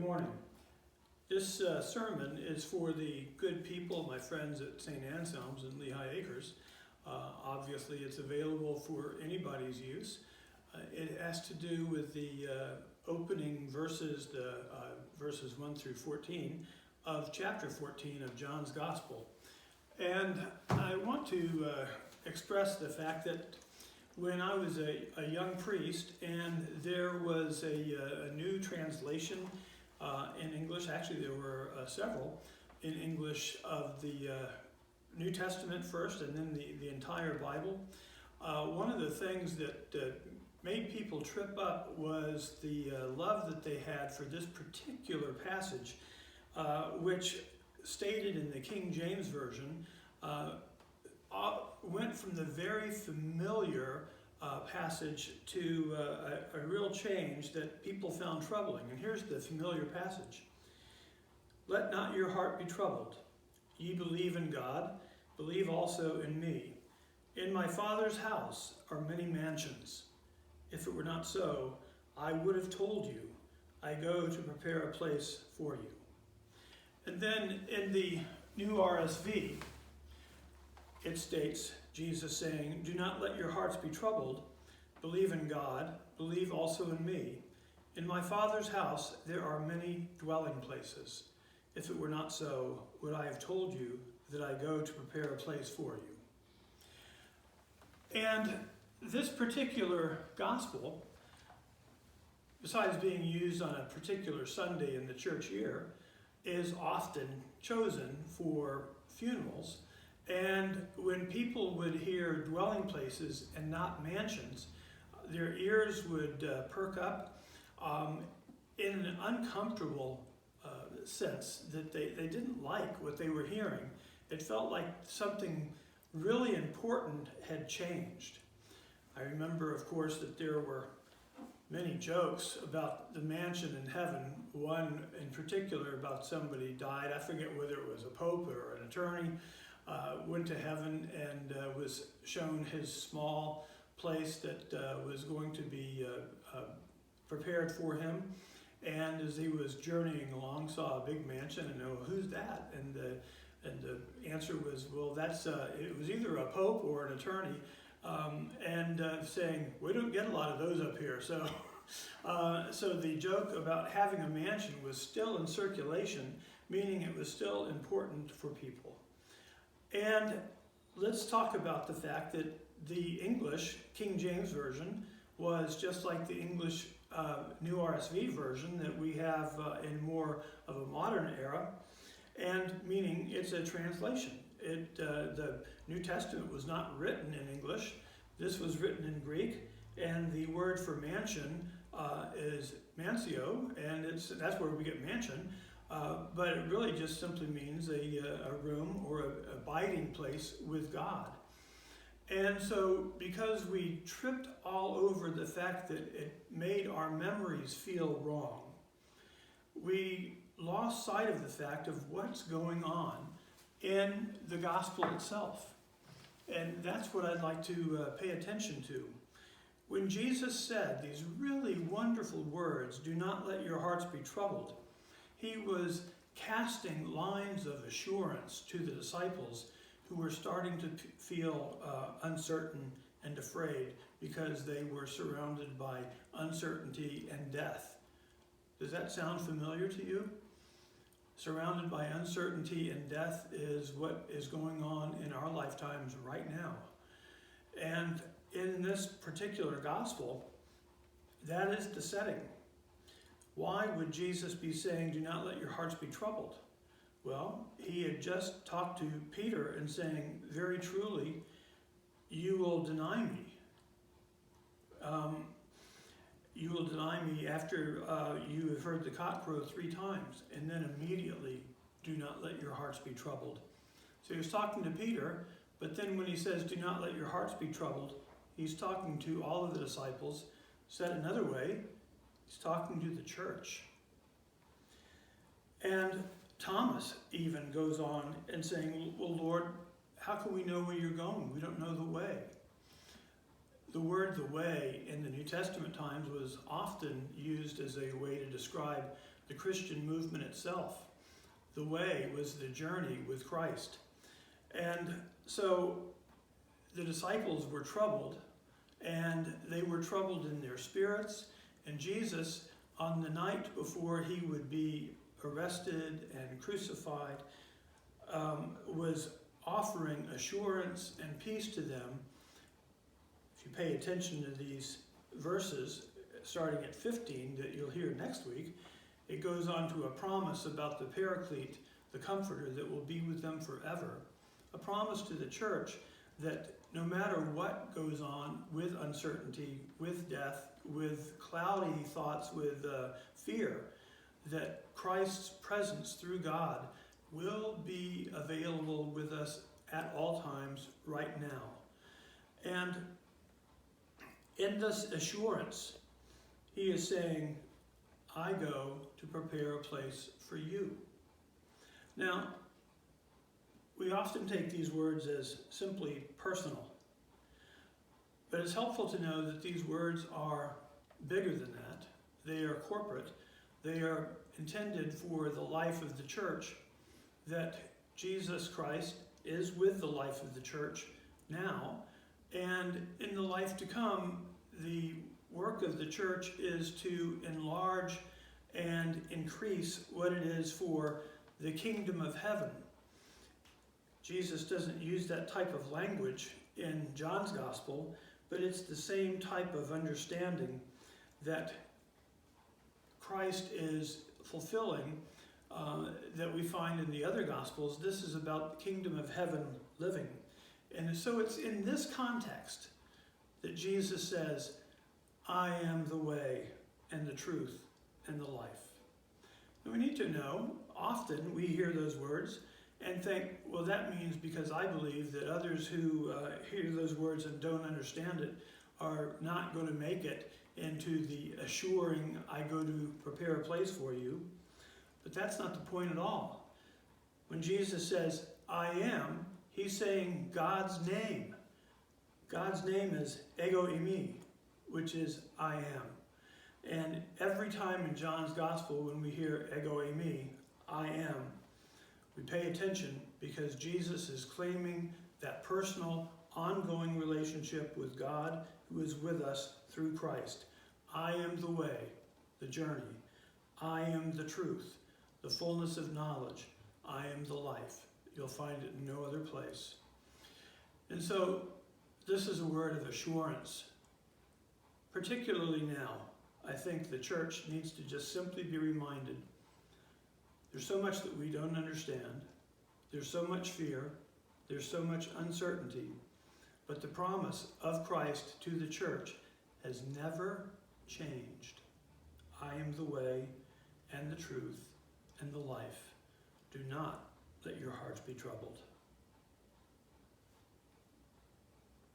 morning. This sermon is for the good people, my friends at St. Anselm's in Lehigh Acres. Obviously, it's available for anybody's use. It has to do with the opening verses, verses 1 through 14 of chapter 14 of John's Gospel. And I want to express the fact that when I was a young priest and there was a new translation in English, actually there were several in English of the New Testament first and then the entire Bible. One of the things that made people trip up was the love that they had for this particular passage, which stated in the King James Version, went from the very familiar passage to a real change that people found troubling. And here's the familiar passage. Let not your heart be troubled. Ye believe in God, believe also in me. In my Father's house are many mansions. If it were not so, I would have told you, I go to prepare a place for you. And then in the new RSV, it states, Jesus saying, do not let your hearts be troubled. Believe in God, believe also in me. In my Father's house there are many dwelling places. If it were not so, would I have told you that I go to prepare a place for you? And this particular gospel, besides being used on a particular Sunday in the church year, is often chosen for funerals. And when people would hear dwelling places and not mansions, their ears would perk up in an uncomfortable sense that they didn't like what they were hearing. It felt like something really important had changed. I remember, of course, that there were many jokes about the mansion in heaven. One in particular about somebody died. I forget whether it was a pope or an attorney. Went to heaven and was shown his small place that was going to be prepared for him. And as he was journeying along, saw a big mansion and, oh, who's that? And the answer was, well, it was either a pope or an attorney. Saying, we don't get a lot of those up here. So, so the joke about having a mansion was still in circulation, meaning it was still important for people. And let's talk about the fact that the English King James Version was just like the English New RSV version that we have in more of a modern era, and meaning it's a translation. The New Testament was not written in English. This was written in Greek, and the word for mansion is mansio, and that's where we get mansion. But it really just simply means a room or a abiding place with God. And so because we tripped all over the fact that it made our memories feel wrong, we lost sight of the fact of what's going on in the gospel itself. And that's what I'd like to pay attention to. When Jesus said these really wonderful words, do not let your hearts be troubled, he was casting lines of assurance to the disciples who were starting to feel uncertain and afraid because they were surrounded by uncertainty and death. Does that sound familiar to you? Surrounded by uncertainty and death is what is going on in our lifetimes right now. And in this particular gospel, that is the setting. Why would Jesus be saying, do not let your hearts be troubled? Well, he had just talked to Peter and saying, very truly, you will deny me. You will deny me after you have heard the cock crow 3 times, and then immediately do not let your hearts be troubled. So he was talking to Peter, but then when he says, do not let your hearts be troubled, he's talking to all of the disciples. Said another way, he's talking to the church. And Thomas even goes on and saying, well, Lord, how can we know where you're going? We don't know the way. The word "the way" in the New Testament times was often used as a way to describe the Christian movement itself. The way was the journey with Christ. And so the disciples were troubled, and they were troubled in their spirits. And Jesus, on the night before he would be arrested and crucified, was offering assurance and peace to them. If you pay attention to these verses, starting at 15, that you'll hear next week, it goes on to a promise about the Paraclete, the Comforter, that will be with them forever. A promise to the church that no matter what goes on with uncertainty, with death, with cloudy thoughts, with fear, that Christ's presence through God will be available with us at all times right now. And in this assurance, he is saying, I go to prepare a place for you. Now, we often take these words as simply personal, but it's helpful to know that these words are bigger than that. They are corporate. They are intended for the life of the church, that Jesus Christ is with the life of the church now, and in the life to come, the work of the church is to enlarge and increase what it is for the kingdom of heaven. Jesus doesn't use that type of language in John's gospel, but it's the same type of understanding that Christ is fulfilling that we find in the other gospels. This is about the kingdom of heaven living. And so it's in this context that Jesus says, I am the way and the truth and the life. And we need to know, often we hear those words and think, well, that means because I believe that others who hear those words and don't understand it are not going to make it into the assuring, I go to prepare a place for you. But that's not the point at all. When Jesus says, I am, he's saying God's name. God's name is ego eimi, which is I am. And every time in John's gospel when we hear ego eimi, I am, we pay attention because Jesus is claiming that personal, ongoing relationship with God who is with us through Christ. I am the way, the journey. I am the truth, the fullness of knowledge. I am the life. You'll find it in no other place. And so this is a word of assurance. Particularly now, I think the church needs to just simply be reminded there's so much that we don't understand. There's so much fear. There's so much uncertainty. But the promise of Christ to the church has never changed. I am the way and the truth and the life. Do not let your hearts be troubled.